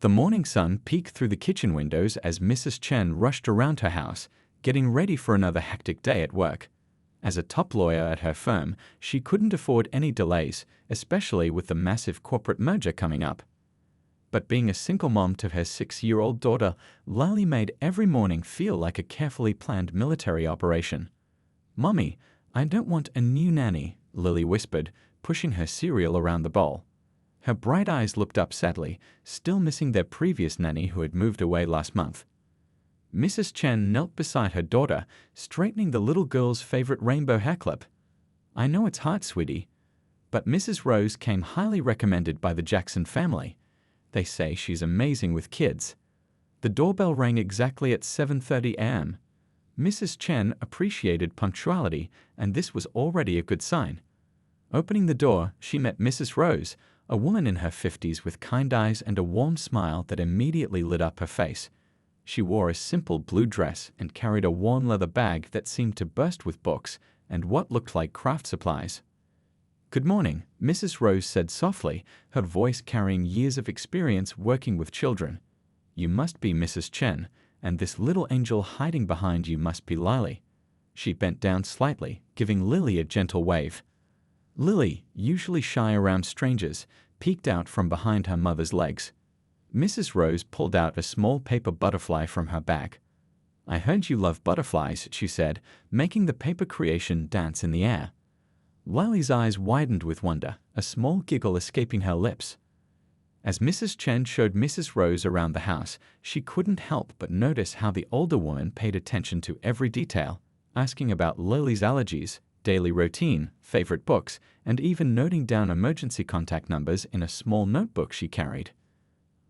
The morning sun peeked through the kitchen windows as Mrs. Chen rushed around her house, getting ready for another hectic day at work. As a top lawyer at her firm, she couldn't afford any delays, especially with the massive corporate merger coming up. But being a single mom to her 6-year-old daughter, Lily made every morning feel like a carefully planned military operation. "Mommy, I don't want a new nanny," Lily whispered, pushing her cereal around the bowl. Her bright eyes looked up sadly, still missing their previous nanny who had moved away last month. Mrs. Chen knelt beside her daughter, straightening the little girl's favorite rainbow hair clip. "I know it's hard, sweetie, but Mrs. Rose came highly recommended by the Jackson family. They say she's amazing with kids." The doorbell rang exactly at 7:30 a.m. Mrs. Chen appreciated punctuality, and this was already a good sign. Opening the door, she met Mrs. Rose, a woman in her 50s with kind eyes and a warm smile that immediately lit up her face. She wore a simple blue dress and carried a worn leather bag that seemed to burst with books and what looked like craft supplies. "Good morning," Mrs. Rose said softly, her voice carrying years of experience working with children. "You must be Mrs. Chen, and this little angel hiding behind you must be Lily." She bent down slightly, giving Lily a gentle wave. Lily, usually shy around strangers, peeked out from behind her mother's legs. Mrs. Rose pulled out a small paper butterfly from her bag. "I heard you love butterflies," she said, making the paper creation dance in the air. Lily's eyes widened with wonder, a small giggle escaping her lips. As Mrs. Chen showed Mrs. Rose around the house, she couldn't help but notice how the older woman paid attention to every detail, asking about Lily's allergies, daily routine, favorite books, and even noting down emergency contact numbers in a small notebook she carried.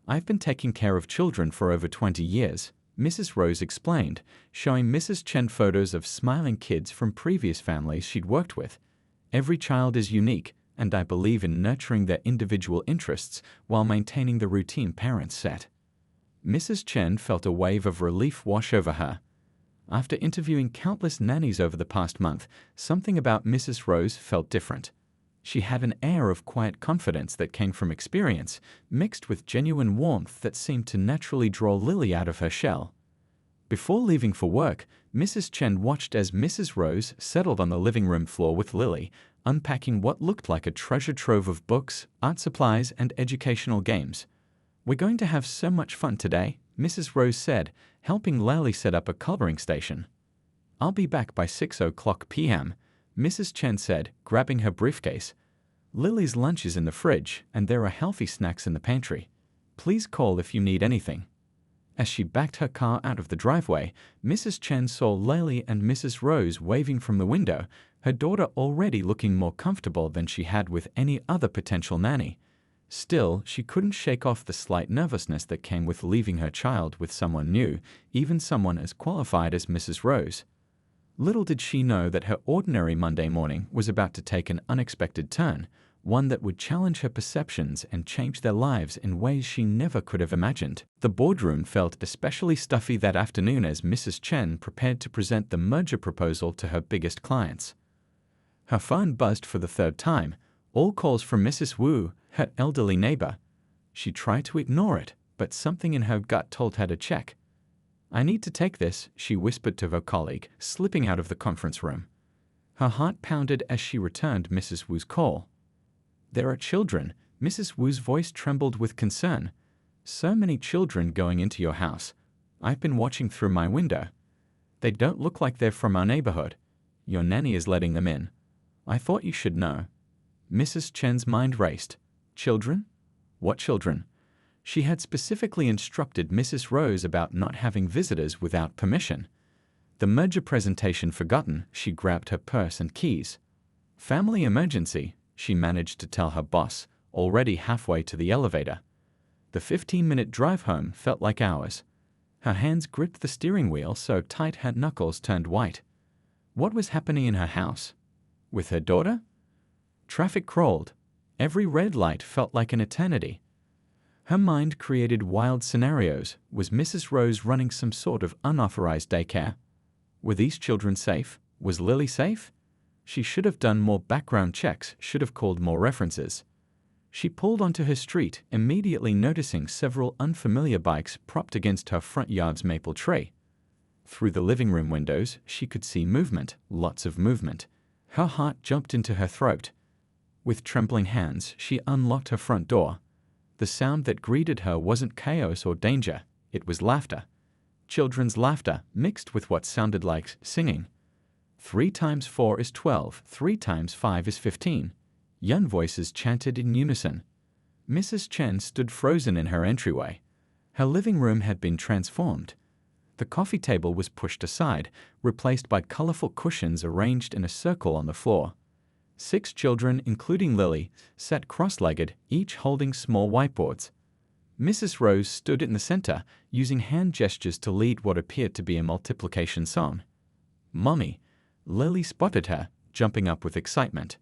"I've been taking care of children for over 20 years, Mrs. Rose explained, showing Mrs. Chen photos of smiling kids from previous families she'd worked with. "Every child is unique, and I believe in nurturing their individual interests while maintaining the routine parents set." Mrs. Chen felt a wave of relief wash over her. After interviewing countless nannies over the past month, something about Mrs. Rose felt different. She had an air of quiet confidence that came from experience, mixed with genuine warmth that seemed to naturally draw Lily out of her shell. Before leaving for work, Mrs. Chen watched as Mrs. Rose settled on the living room floor with Lily, unpacking what looked like a treasure trove of books, art supplies, and educational games. "We're going to have so much fun today," Mrs. Rose said, helping Lily set up a coloring station. "I'll be back by 6 p.m., Mrs. Chen said, grabbing her briefcase. "Lily's lunch is in the fridge, and there are healthy snacks in the pantry. Please call if you need anything." As she backed her car out of the driveway, Mrs. Chen saw Lily and Mrs. Rose waving from the window, her daughter already looking more comfortable than she had with any other potential nanny. Still, she couldn't shake off the slight nervousness that came with leaving her child with someone new, even someone as qualified as Mrs. Rose. Little did she know that her ordinary Monday morning was about to take an unexpected turn, one that would challenge her perceptions and change their lives in ways she never could have imagined. The boardroom felt especially stuffy that afternoon as Mrs. Chen prepared to present the merger proposal to her biggest clients. Her phone buzzed for the third time, all calls from Mrs. Wu, her elderly neighbor. She tried to ignore it, but something in her gut told her to check. "I need to take this," she whispered to her colleague, slipping out of the conference room. Her heart pounded as she returned Mrs. Wu's call. "There are children," Mrs. Wu's voice trembled with concern. "So many children going into your house. I've been watching through my window. They don't look like they're from our neighborhood. Your nanny is letting them in. I thought you should know." Mrs. Chen's mind raced. Children? What children? She had specifically instructed Mrs. Rose about not having visitors without permission. The merger presentation forgotten, she grabbed her purse and keys. "Family emergency," she managed to tell her boss, already halfway to the elevator. The 15-minute drive home felt like hours. Her hands gripped the steering wheel so tight her knuckles turned white. What was happening in her house? With her daughter? Traffic crawled. Every red light felt like an eternity. Her mind created wild scenarios. Was Mrs. Rose running some sort of unauthorized daycare? Were these children safe? Was Lily safe? She should have done more background checks, should have called more references. She pulled onto her street, immediately noticing several unfamiliar bikes propped against her front yard's maple tree. Through the living room windows, she could see movement, lots of movement. Her heart jumped into her throat. With trembling hands, she unlocked her front door. The sound that greeted her wasn't chaos or danger, it was laughter. Children's laughter mixed with what sounded like singing. 3 times 4 is 12, 3 times 5 is 15. Young voices chanted in unison. Mrs. Chen stood frozen in her entryway. Her living room had been transformed. The coffee table was pushed aside, replaced by colorful cushions arranged in a circle on the floor. 6 children, including Lily, sat cross-legged, each holding small whiteboards. Mrs. Rose stood in the center, using hand gestures to lead what appeared to be a multiplication song. "Mommy," Lily spotted her, jumping up with excitement.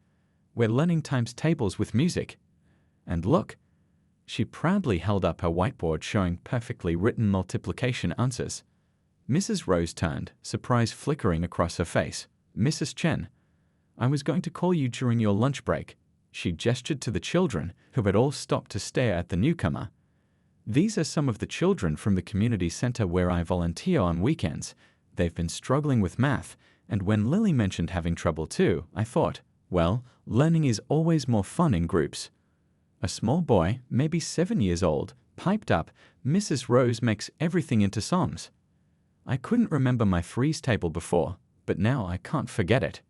"We're learning times tables with music. And look." She proudly held up her whiteboard showing perfectly written multiplication answers. Mrs. Rose turned, surprise flickering across her face. "Mrs. Chen, I was going to call you during your lunch break." She gestured to the children, who had all stopped to stare at the newcomer. "These are some of the children from the community center where I volunteer on weekends. They've been struggling with math, and when Lily mentioned having trouble too, I thought, well, learning is always more fun in groups." A small boy, maybe 7 years old, piped up, "Mrs. Rose makes everything into songs. I couldn't remember my threes table before, but now I can't forget it."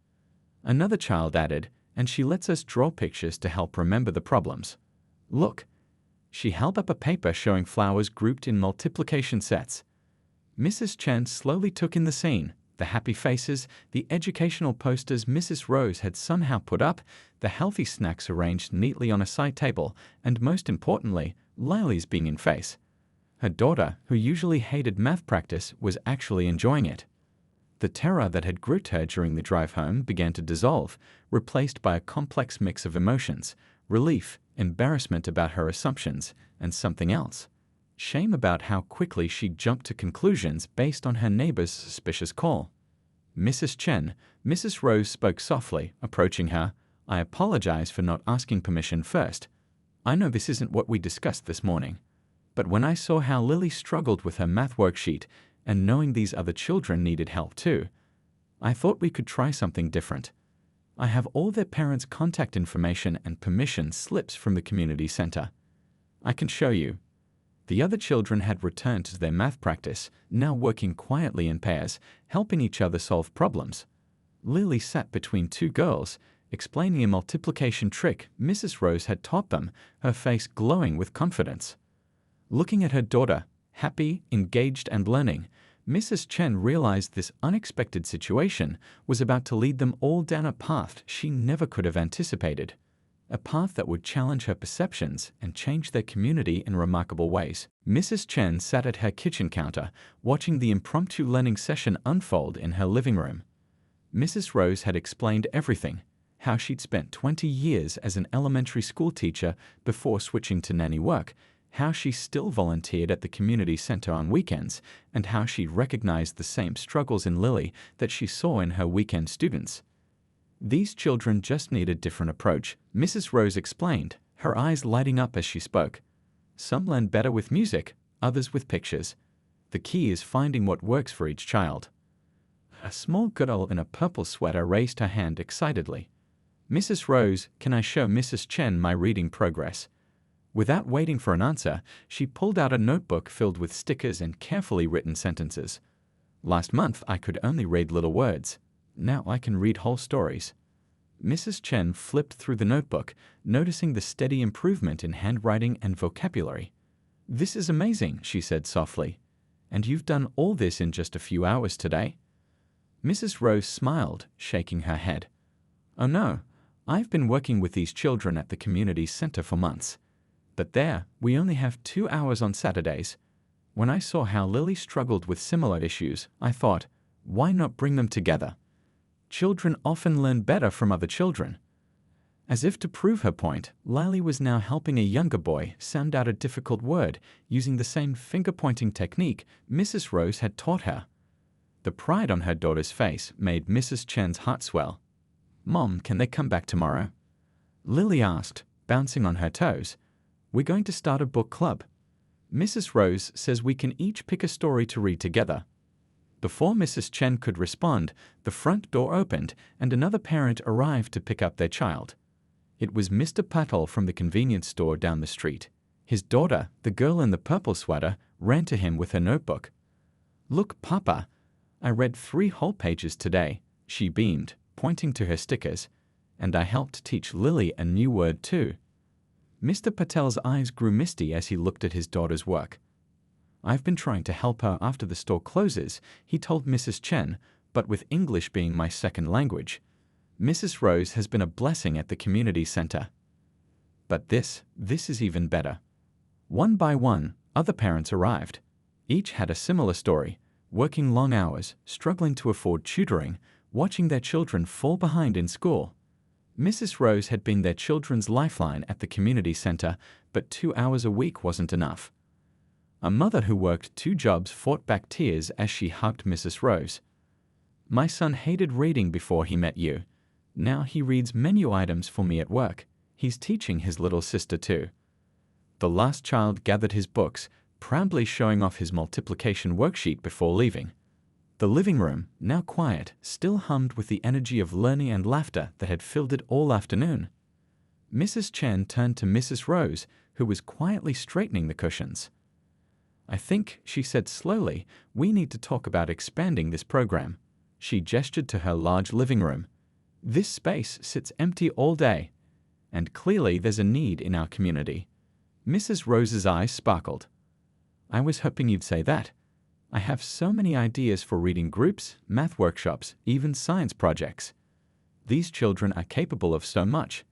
Another child added, "And she lets us draw pictures to help remember the problems. Look." She held up a paper showing flowers grouped in multiplication sets. Mrs. Chen slowly took in the scene, the happy faces, the educational posters Mrs. Rose had somehow put up, the healthy snacks arranged neatly on a side table, and most importantly, Lily's beaming face. Her daughter, who usually hated math practice, was actually enjoying it. The terror that had gripped her during the drive home began to dissolve, replaced by a complex mix of emotions: relief, embarrassment about her assumptions, and something else. Shame about how quickly she jumped to conclusions based on her neighbor's suspicious call. "Mrs. Chen," Mrs. Rose spoke softly, approaching her. "I apologize for not asking permission first. I know this isn't what we discussed this morning. But when I saw how Lily struggled with her math worksheet, and knowing these other children needed help too, I thought we could try something different. I have all their parents' contact information and permission slips from the community center. I can show you." The other children had returned to their math practice, now working quietly in pairs, helping each other solve problems. Lily sat between 2 girls, explaining a multiplication trick Mrs. Rose had taught them, her face glowing with confidence. Looking at her daughter, happy, engaged, and learning, Mrs. Chen realized this unexpected situation was about to lead them all down a path she never could have anticipated. A path that would challenge her perceptions and change their community in remarkable ways. Mrs. Chen sat at her kitchen counter, watching the impromptu learning session unfold in her living room. Mrs. Rose had explained everything: how she'd spent 20 years as an elementary school teacher before switching to nanny work, how she still volunteered at the community center on weekends, and how she recognized the same struggles in Lily that she saw in her weekend students. These children just need a different approach, Mrs. Rose explained, her eyes lighting up as she spoke. Some learn better with music, others with pictures. The key is finding what works for each child. A small girl in a purple sweater raised her hand excitedly. "Mrs. Rose, can I show Mrs. Chen my reading progress?" Without waiting for an answer, she pulled out a notebook filled with stickers and carefully written sentences. "Last month I could only read little words. Now I can read whole stories." Mrs. Chen flipped through the notebook, noticing the steady improvement in handwriting and vocabulary. "This is amazing," she said softly. "And you've done all this in just a few hours today?" Mrs. Rose smiled, shaking her head. "Oh no, I've been working with these children at the community center for months. But there, we only have 2 hours on Saturdays. When I saw how Lily struggled with similar issues, I thought, why not bring them together? Children often learn better from other children." As if to prove her point, Lily was now helping a younger boy sound out a difficult word using the same finger-pointing technique Mrs. Rose had taught her. The pride on her daughter's face made Mrs. Chen's heart swell. "Mom, can they come back tomorrow?" Lily asked, bouncing on her toes. "We're going to start a book club. Mrs. Rose says we can each pick a story to read together." Before Mrs. Chen could respond, the front door opened and another parent arrived to pick up their child. It was Mr. Patel from the convenience store down the street. His daughter, the girl in the purple sweater, ran to him with her notebook. "Look, Papa, I read 3 whole pages today," she beamed, pointing to her stickers. "And I helped teach Lily a new word too." Mr. Patel's eyes grew misty as he looked at his daughter's work. "I've been trying to help her after the store closes," he told Mrs. Chen, "but with English being my second language. Mrs. Rose has been a blessing at the community center." But this is even better. One by one, other parents arrived. Each had a similar story, working long hours, struggling to afford tutoring, watching their children fall behind in school. Mrs. Rose had been their children's lifeline at the community center, but 2 hours a week wasn't enough. A mother who worked 2 jobs fought back tears as she hugged Mrs. Rose. "My son hated reading before he met you. Now he reads menu items for me at work. He's teaching his little sister too." The last child gathered his books, proudly showing off his multiplication worksheet before leaving. The living room, now quiet, still hummed with the energy of learning and laughter that had filled it all afternoon. Mrs. Chen turned to Mrs. Rose, who was quietly straightening the cushions. "I think," she said slowly, "we need to talk about expanding this program." She gestured to her large living room. "This space sits empty all day, and clearly there's a need in our community." Mrs. Rose's eyes sparkled. "I was hoping you'd say that. I have so many ideas for reading groups, math workshops, even science projects. These children are capable of so much.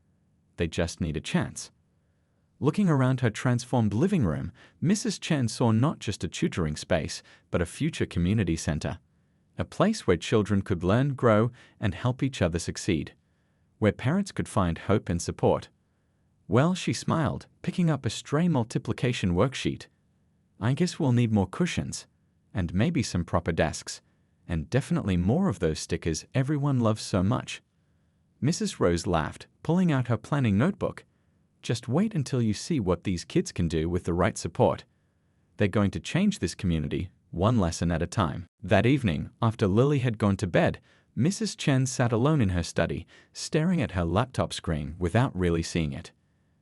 They just need a chance." Looking around her transformed living room, Mrs. Chen saw not just a tutoring space, but a future community center. A place where children could learn, grow, and help each other succeed. Where parents could find hope and support. "Well," she smiled, picking up a stray multiplication worksheet. "I guess we'll need more cushions. And maybe some proper desks. And definitely more of those stickers everyone loves so much." Mrs. Rose laughed, pulling out her planning notebook. "Just wait until you see what these kids can do with the right support. They're going to change this community, one lesson at a time." That evening, after Lily had gone to bed, Mrs. Chen sat alone in her study, staring at her laptop screen without really seeing it.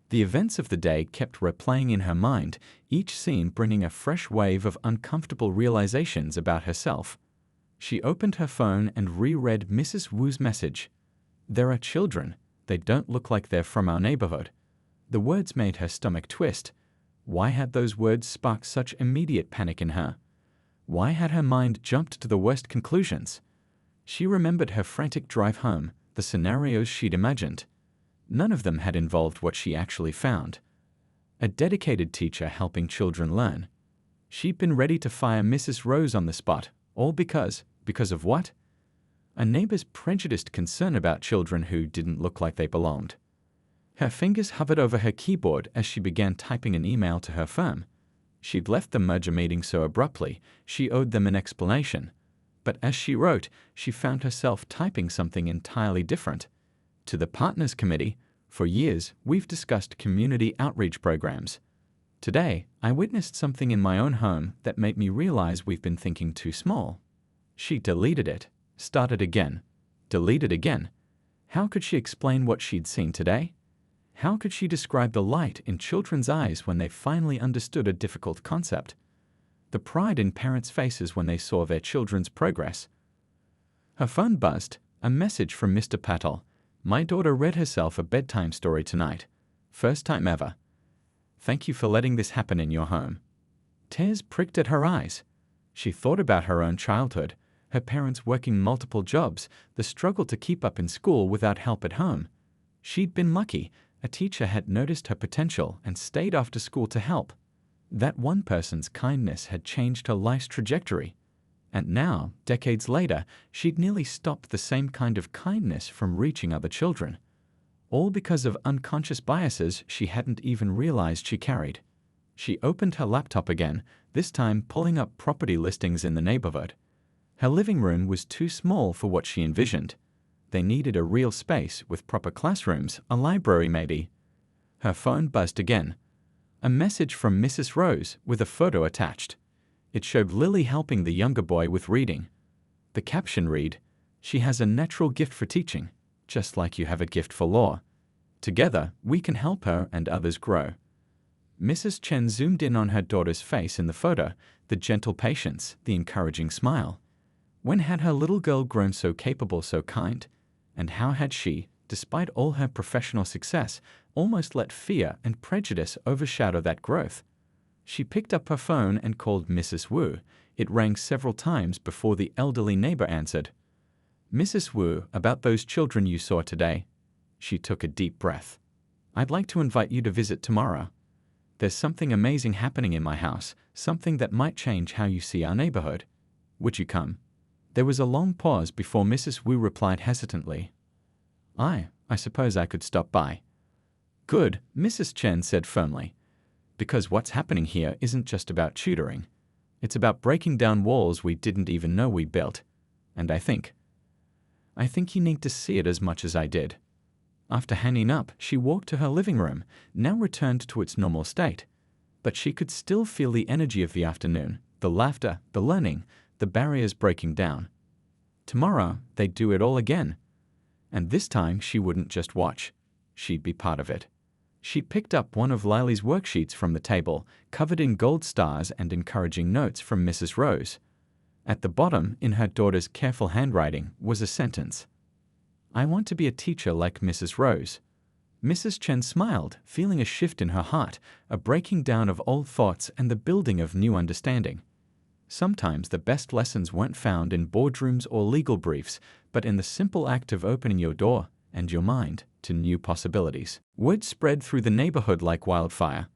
The events of the day kept replaying in her mind, each scene bringing a fresh wave of uncomfortable realizations about herself. She opened her phone and reread Mrs. Wu's message. "There are children. They don't look like they're from our neighborhood." The words made her stomach twist. Why had those words sparked such immediate panic in her? Why had her mind jumped to the worst conclusions? She remembered her frantic drive home, the scenarios she'd imagined. None of them had involved what she actually found. A dedicated teacher helping children learn. She'd been ready to fire Mrs. Rose on the spot, all because of what? A neighbor's prejudiced concern about children who didn't look like they belonged. Her fingers hovered over her keyboard as she began typing an email to her firm. She'd left the merger meeting so abruptly, she owed them an explanation. But as she wrote, she found herself typing something entirely different. To the Partners Committee, "For years, we've discussed community outreach programs. Today, I witnessed something in my own home that made me realize we've been thinking too small." She deleted it, started again, deleted again. How could she explain what she'd seen today? How could she describe the light in children's eyes when they finally understood a difficult concept? The pride in parents' faces when they saw their children's progress. Her phone buzzed, a message from Mr. Patel. "My daughter read herself a bedtime story tonight. First time ever. Thank you for letting this happen in your home." Tears pricked at her eyes. She thought about her own childhood, her parents working multiple jobs, the struggle to keep up in school without help at home. She'd been lucky. A teacher had noticed her potential and stayed after school to help. That one person's kindness had changed her life's trajectory. And now, decades later, she'd nearly stopped the same kind of kindness from reaching other children. All because of unconscious biases she hadn't even realized she carried. She opened her laptop again, this time pulling up property listings in the neighborhood. Her living room was too small for what she envisioned. They needed a real space with proper classrooms, a library maybe. Her phone buzzed again. A message from Mrs. Rose with a photo attached. It showed Lily helping the younger boy with reading. The caption read, "She has a natural gift for teaching, just like you have a gift for law. Together, we can help her and others grow." Mrs. Chen zoomed in on her daughter's face in the photo, the gentle patience, the encouraging smile. When had her little girl grown so capable, so kind? And how had she, despite all her professional success, almost let fear and prejudice overshadow that growth? She picked up her phone and called Mrs. Wu. It rang several times before the elderly neighbor answered. "Mrs. Wu, about those children you saw today." She took a deep breath. "I'd like to invite you to visit tomorrow. There's something amazing happening in my house, something that might change how you see our neighborhood. Would you come?" There was a long pause before Mrs. Wu replied hesitantly. I suppose I could stop by." "Good," Mrs. Chen said firmly. "Because what's happening here isn't just about tutoring. It's about breaking down walls we didn't even know we built. And I think you need to see it as much as I did." After hanging up, she walked to her living room, now returned to its normal state. But she could still feel the energy of the afternoon, the laughter, the learning, the barriers breaking down. Tomorrow, they'd do it all again. And this time, she wouldn't just watch. She'd be part of it. She picked up one of Lily's worksheets from the table, covered in gold stars and encouraging notes from Mrs. Rose. At the bottom, in her daughter's careful handwriting, was a sentence. "I want to be a teacher like Mrs. Rose." Mrs. Chen smiled, feeling a shift in her heart, a breaking down of old thoughts and the building of new understanding. Sometimes the best lessons weren't found in boardrooms or legal briefs, but in the simple act of opening your door and your mind to new possibilities. Word spread through the neighborhood like wildfire.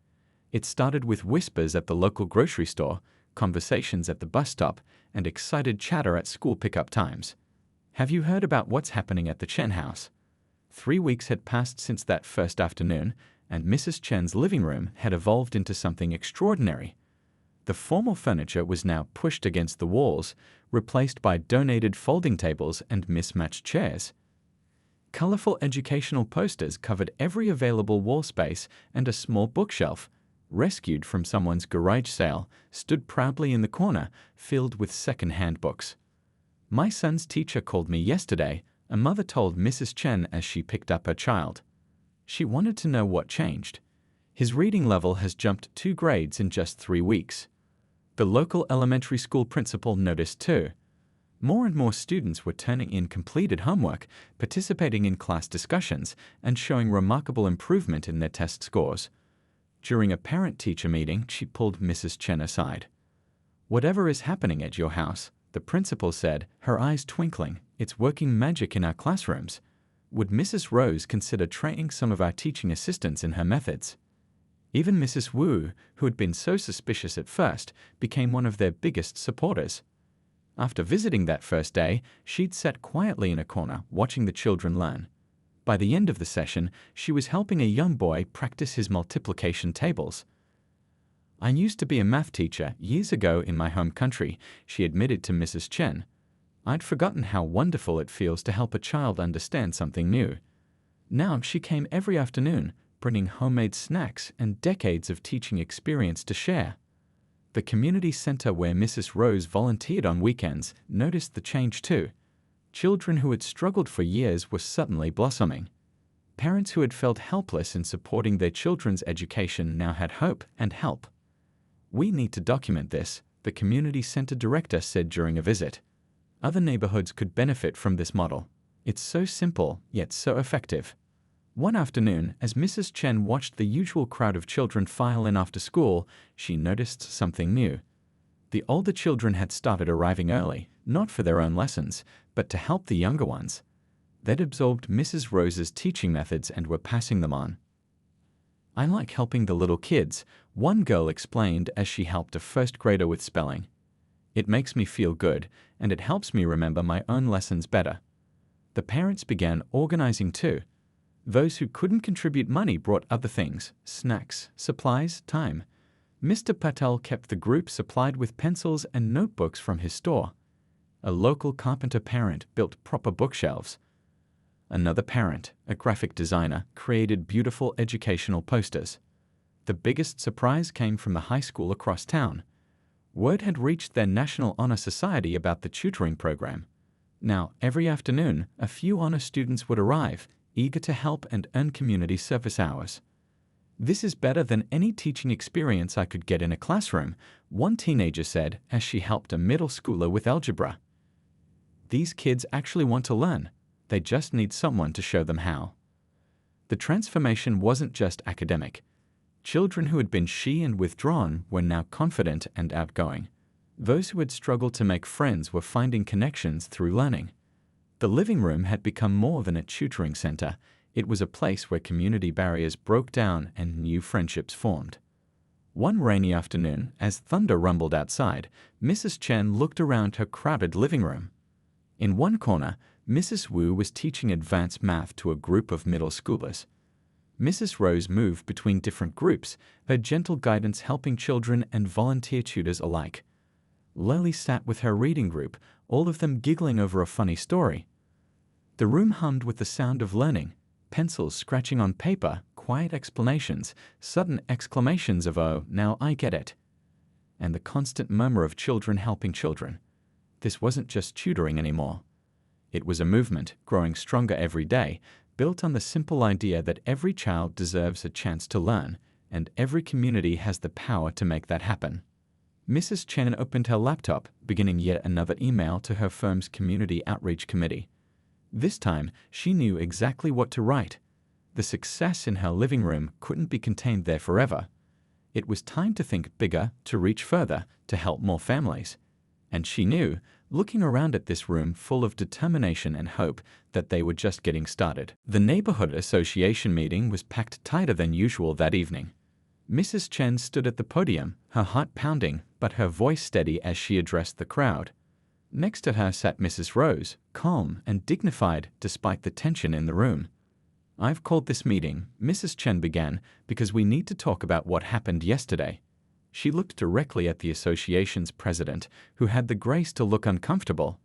It started with whispers at the local grocery store, conversations at the bus stop, and excited chatter at school pickup times. "Have you heard about what's happening at the Chen house?" 3 weeks had passed since that first afternoon, and Mrs. Chen's living room had evolved into something extraordinary. The formal furniture was now pushed against the walls, replaced by donated folding tables and mismatched chairs. Colorful educational posters covered every available wall space, and a small bookshelf, rescued from someone's garage sale, stood proudly in the corner, filled with second-hand books. "My son's teacher called me yesterday," a mother told Mrs. Chen as she picked up her child. She wanted to know what changed. "His reading level has jumped 2 grades in just 3 weeks. The local elementary school principal noticed too. More and more students were turning in completed homework, participating in class discussions, and showing remarkable improvement in their test scores." During a parent-teacher meeting, she pulled Mrs. Chen aside. "Whatever is happening at your house," the principal said, her eyes twinkling, "it's working magic in our classrooms. Would Mrs. Rose consider training some of our teaching assistants in her methods?" Even Mrs. Wu, who had been so suspicious at first, became one of their biggest supporters. After visiting that first day, she'd sat quietly in a corner, watching the children learn. By the end of the session, she was helping a young boy practice his multiplication tables. "I used to be a math teacher years ago in my home country," she admitted to Mrs. Chen. "I'd forgotten how wonderful it feels to help a child understand something new." Now she came every afternoon, bringing homemade snacks and decades of teaching experience to share. The community center where Mrs. Rose volunteered on weekends noticed the change too. Children who had struggled for years were suddenly blossoming. Parents who had felt helpless in supporting their children's education now had hope and help. "We need to document this," the community center director said during a visit. "Other neighborhoods could benefit from this model. It's so simple, yet so effective." One afternoon, as Mrs. Chen watched the usual crowd of children file in after school, she noticed something new. The older children had started arriving early, not for their own lessons, but to help the younger ones. They'd absorbed Mrs. Rose's teaching methods and were passing them on. "I like helping the little kids," one girl explained as she helped a first grader with spelling. "It makes me feel good, and it helps me remember my own lessons better." The parents began organizing too. Those who couldn't contribute money brought other things: snacks, supplies, time. Mr. Patel kept the group supplied with pencils and notebooks from his store. A local carpenter parent built proper bookshelves. Another parent, a graphic designer, created beautiful educational posters. The biggest surprise came from the high school across town. Word had reached their National Honor Society about the tutoring program. Now, every afternoon, a few honor students would arrive, eager to help and earn community service hours. "This is better than any teaching experience I could get in a classroom," one teenager said as she helped a middle schooler with algebra. "These kids actually want to learn. They just need someone to show them how." The transformation wasn't just academic. Children who had been shy and withdrawn were now confident and outgoing. Those who had struggled to make friends were finding connections through learning. The living room had become more than a tutoring center. It was a place where community barriers broke down and new friendships formed. One rainy afternoon, as thunder rumbled outside, Mrs. Chen looked around her crowded living room. In one corner, Mrs. Wu was teaching advanced math to a group of middle schoolers. Mrs. Rose moved between different groups, her gentle guidance helping children and volunteer tutors alike. Lily sat with her reading group, all of them giggling over a funny story. The room hummed with the sound of learning, pencils scratching on paper, quiet explanations, sudden exclamations of "Oh, now I get it," and the constant murmur of children helping children. This wasn't just tutoring anymore. It was a movement, growing stronger every day, built on the simple idea that every child deserves a chance to learn, and every community has the power to make that happen. Mrs. Chen opened her laptop, beginning yet another email to her firm's Community Outreach Committee. This time, she knew exactly what to write. The success in her living room couldn't be contained there forever. It was time to think bigger, to reach further, to help more families. And she knew, looking around at this room full of determination and hope, that they were just getting started. The neighborhood association meeting was packed tighter than usual that evening. Mrs. Chen stood at the podium, her heart pounding, but her voice steady as she addressed the crowd. Next to her sat Mrs. Rose, calm and dignified despite the tension in the room. "I've called this meeting," Mrs. Chen began, "because we need to talk about what happened yesterday." She looked directly at the association's president, who had the grace to look uncomfortable.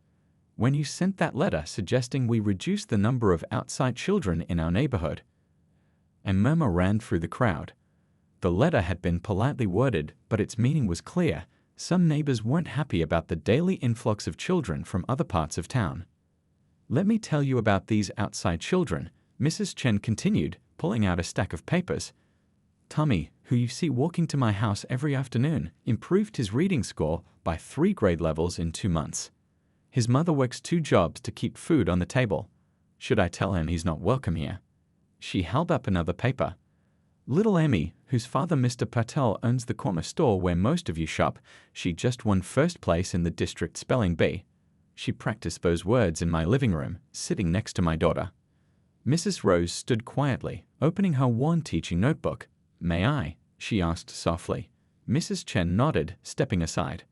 "When you sent that letter suggesting we reduce the number of outside children in our neighborhood." A murmur ran through the crowd. The letter had been politely worded, but its meaning was clear. Some neighbors weren't happy about the daily influx of children from other parts of town. "Let me tell you about these outside children," Mrs. Chen continued, pulling out a stack of papers. "Tommy, who you see walking to my house every afternoon, improved his reading score by 3 grade levels in 2 months. His mother works 2 jobs to keep food on the table. Should I tell him he's not welcome here?" She held up another paper. "Little Amy, whose father Mr. Patel owns the corner store where most of you shop, she just won first place in the district spelling bee. She practiced those words in my living room, sitting next to my daughter." Mrs. Rose stood quietly, opening her worn teaching notebook. "May I?" she asked softly. Mrs. Chen nodded, stepping aside.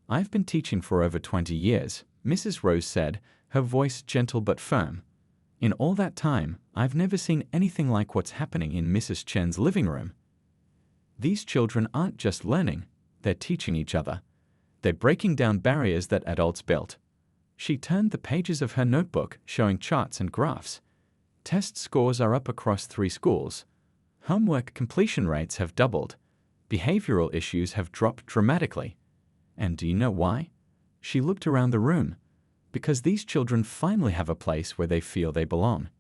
"I've been teaching for over 20 years, Mrs. Rose said, her voice gentle but firm. "In all that time, I've never seen anything like what's happening in Mrs. Chen's living room. These children aren't just learning, they're teaching each other. They're breaking down barriers that adults built." She turned the pages of her notebook, showing charts and graphs. "Test scores are up across 3 schools. Homework completion rates have doubled. Behavioral issues have dropped dramatically. And do you know why?" She looked around the room. "Because these children finally have a place where they feel they belong."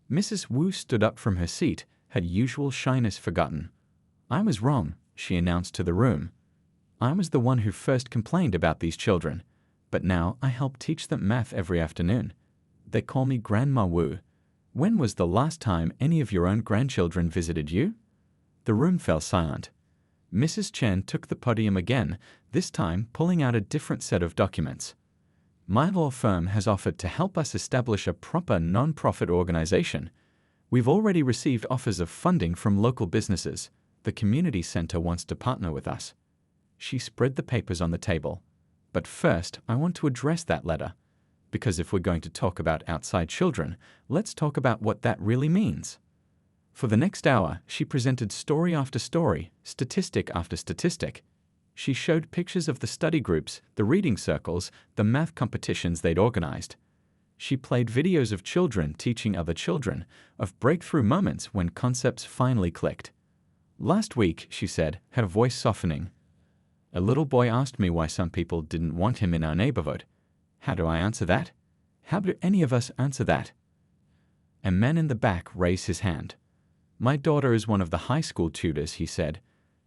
Mrs. Wu stood up from her seat, her usual shyness forgotten. "I was wrong," she announced to the room. "I was the one who first complained about these children, but now I help teach them math every afternoon. They call me Grandma Wu. When was the last time any of your own grandchildren visited you?" The room fell silent. Mrs. Chen took the podium again, this time pulling out a different set of documents. "My law firm has offered to help us establish a proper non-profit organization. We've already received offers of funding from local businesses. The community center wants to partner with us." She spread the papers on the table. "But first, I want to address that letter. Because if we're going to talk about outside children, let's talk about what that really means." For the next hour, she presented story after story, statistic after statistic. She showed pictures of the study groups, the reading circles, the math competitions they'd organized. She played videos of children teaching other children, of breakthrough moments when concepts finally clicked. Last week, she said, her voice softening, a little boy asked me why some people didn't want him in our neighborhood. How do I answer that? How do any of us answer that? A man in the back raised his hand. My daughter is one of the high school tutors, he said.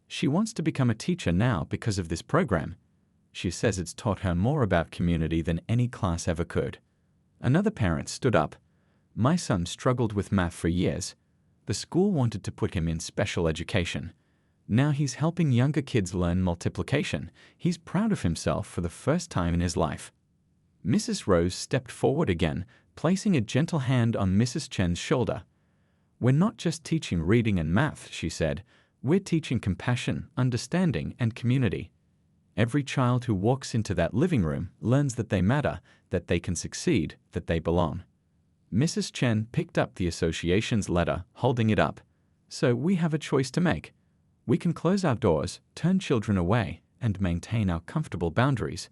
She wants to become a teacher now because of this program. She says it's taught her more about community than any class ever could. Another parent stood up. My son struggled with math for years. The school wanted to put him in special education. Now he's helping younger kids learn multiplication. He's proud of himself for the first time in his life. Mrs. Rose stepped forward again, placing a gentle hand on Mrs. Chen's shoulder. We're not just teaching reading and math, she said. We're teaching compassion, understanding, and community. Every child who walks into that living room learns that they matter, that they can succeed, that they belong. Mrs. Chen picked up the association's letter, holding it up. So we have a choice to make. We can close our doors, turn children away, and maintain our comfortable boundaries.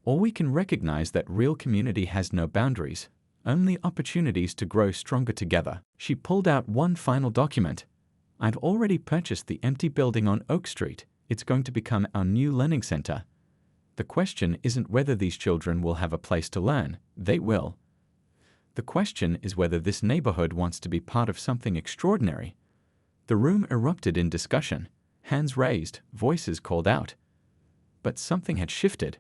Or we can recognize that real community has no boundaries, only opportunities to grow stronger together. She pulled out one final document. I've already purchased the empty building on Oak Street. It's going to become our new learning center. The question isn't whether these children will have a place to learn. They will. The question is whether this neighborhood wants to be part of something extraordinary. The room erupted in discussion. Hands raised, voices called out. But something had shifted.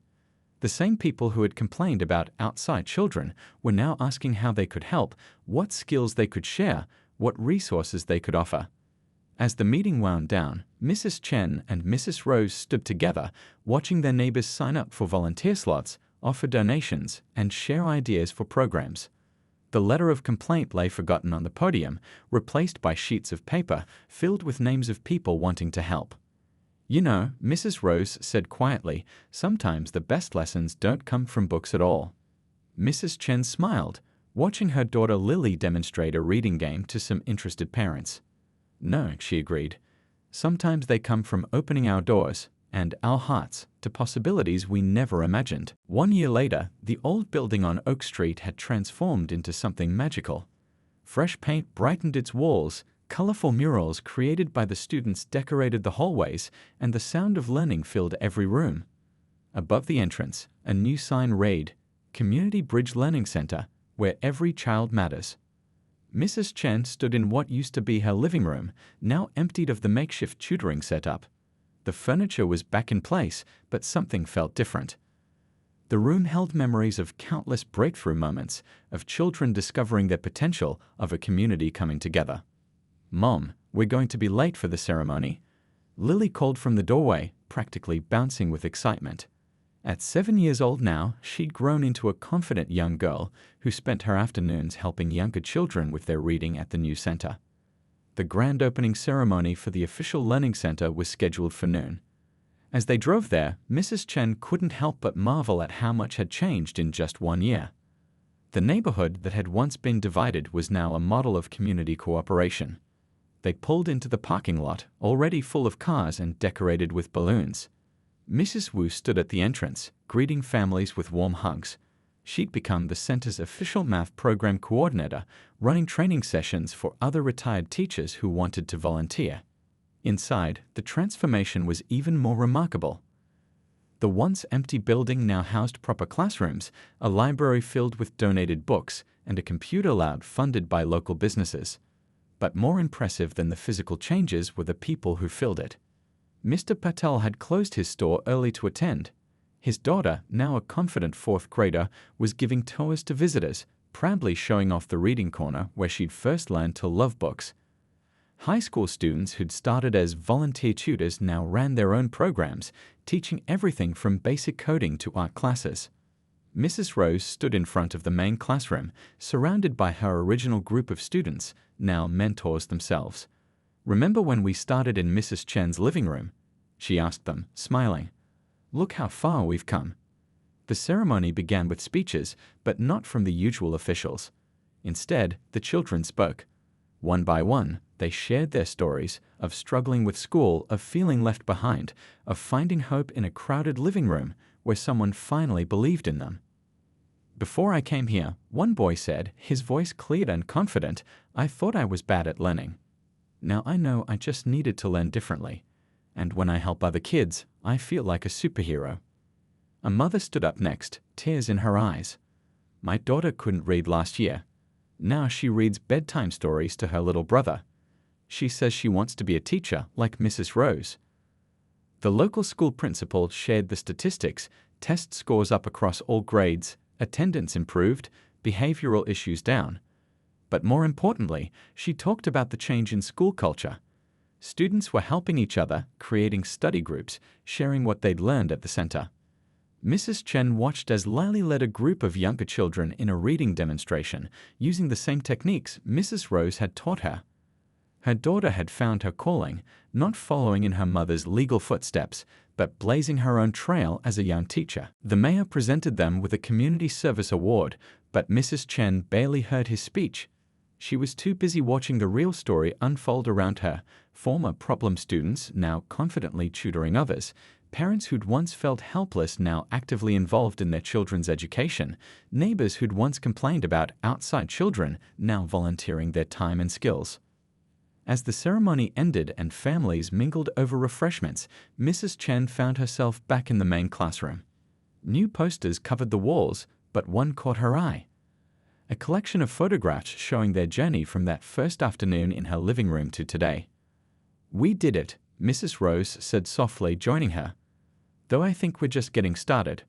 The same people who had complained about outside children were now asking how they could help, what skills they could share, what resources they could offer. As the meeting wound down, Mrs. Chen and Mrs. Rose stood together, watching their neighbors sign up for volunteer slots, offer donations, and share ideas for programs. The letter of complaint lay forgotten on the podium, replaced by sheets of paper filled with names of people wanting to help. You know, Mrs. Rose said quietly, sometimes the best lessons don't come from books at all. Mrs. Chen smiled, watching her daughter Lily demonstrate a reading game to some interested parents. No, she agreed. Sometimes they come from opening our doors and our hearts to possibilities we never imagined. 1 year later, the old building on Oak Street had transformed into something magical. Fresh paint brightened its walls, colorful murals created by the students decorated the hallways, and the sound of learning filled every room. Above the entrance, a new sign read, Community Bridge Learning Center, where every child matters. Mrs. Chen stood in what used to be her living room, now emptied of the makeshift tutoring setup. The furniture was back in place, but something felt different. The room held memories of countless breakthrough moments, of children discovering their potential, of a community coming together. Mom, we're going to be late for the ceremony. Lily called from the doorway, practically bouncing with excitement. At 7 years old now, she'd grown into a confident young girl who spent her afternoons helping younger children with their reading at the new center. The grand opening ceremony for the official learning center was scheduled for noon. As they drove there, Mrs. Chen couldn't help but marvel at how much had changed in just 1 year. The neighborhood that had once been divided was now a model of community cooperation. They pulled into the parking lot, already full of cars and decorated with balloons. Mrs. Wu stood at the entrance, greeting families with warm hugs. She'd become the center's official math program coordinator, running training sessions for other retired teachers who wanted to volunteer. Inside, the transformation was even more remarkable. The once empty building now housed proper classrooms, a library filled with donated books, and a computer lab funded by local businesses. But more impressive than the physical changes were the people who filled it. Mr. Patel had closed his store early to attend. His daughter, now a confident fourth grader, was giving tours to visitors, proudly showing off the reading corner where she'd first learned to love books. High school students who'd started as volunteer tutors now ran their own programs, teaching everything from basic coding to art classes. Mrs. Rose stood in front of the main classroom, surrounded by her original group of students, now mentors themselves. Remember when we started in Mrs. Chen's living room? She asked them, smiling. Look how far we've come. The ceremony began with speeches, but not from the usual officials. Instead, the children spoke. One by one, they shared their stories of struggling with school, of feeling left behind, of finding hope in a crowded living room where someone finally believed in them. Before I came here, one boy said, his voice clear and confident, I thought I was bad at learning. Now I know I just needed to learn differently. And when I help other kids, I feel like a superhero. A mother stood up next, tears in her eyes. My daughter couldn't read last year. Now she reads bedtime stories to her little brother. She says she wants to be a teacher like Mrs. Rose. The local school principal shared the statistics, test scores up across all grades, attendance improved, behavioral issues down. But more importantly, she talked about the change in school culture. Students were helping each other, creating study groups, sharing what they'd learned at the center. Mrs. Chen watched as Lily led a group of younger children in a reading demonstration, using the same techniques Mrs. Rose had taught her. Her daughter had found her calling, not following in her mother's legal footsteps, but blazing her own trail as a young teacher. The mayor presented them with a community service award, but Mrs. Chen barely heard his speech. She was too busy watching the real story unfold around her, former problem students now confidently tutoring others, parents who'd once felt helpless now actively involved in their children's education, neighbors who'd once complained about outside children now volunteering their time and skills. As the ceremony ended and families mingled over refreshments, Mrs. Chen found herself back in the main classroom. New posters covered the walls, but one caught her eye. A collection of photographs showing their journey from that first afternoon in her living room to today. We did it, Mrs. Rose said softly, joining her. Though I think we're just getting started.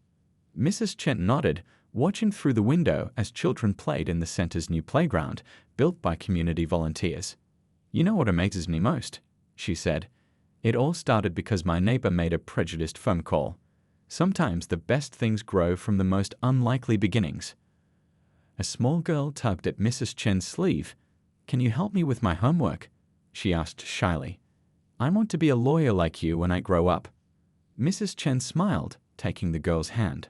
Mrs. Chen nodded, watching through the window as children played in the center's new playground, built by community volunteers. You know what amazes me most, she said. It all started because my neighbor made a prejudiced phone call. Sometimes the best things grow from the most unlikely beginnings. A small girl tugged at Mrs. Chen's sleeve. Can you help me with my homework? She asked shyly. I want to be a lawyer like you when I grow up. Mrs. Chen smiled, taking the girl's hand.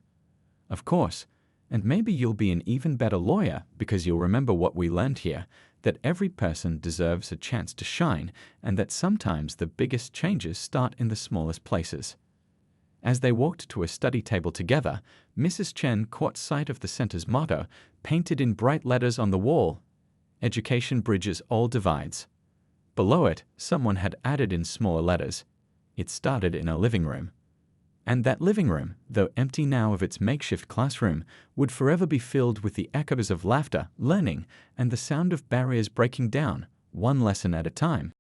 Of course, and maybe you'll be an even better lawyer because you'll remember what we learned here, that every person deserves a chance to shine and that sometimes the biggest changes start in the smallest places. As they walked to a study table together, Mrs. Chen caught sight of the center's motto, painted in bright letters on the wall, Education bridges all divides. Below it, someone had added in smaller letters, it started in a living room. And that living room, though empty now of its makeshift classroom, would forever be filled with the echoes of laughter, learning, and the sound of barriers breaking down, one lesson at a time.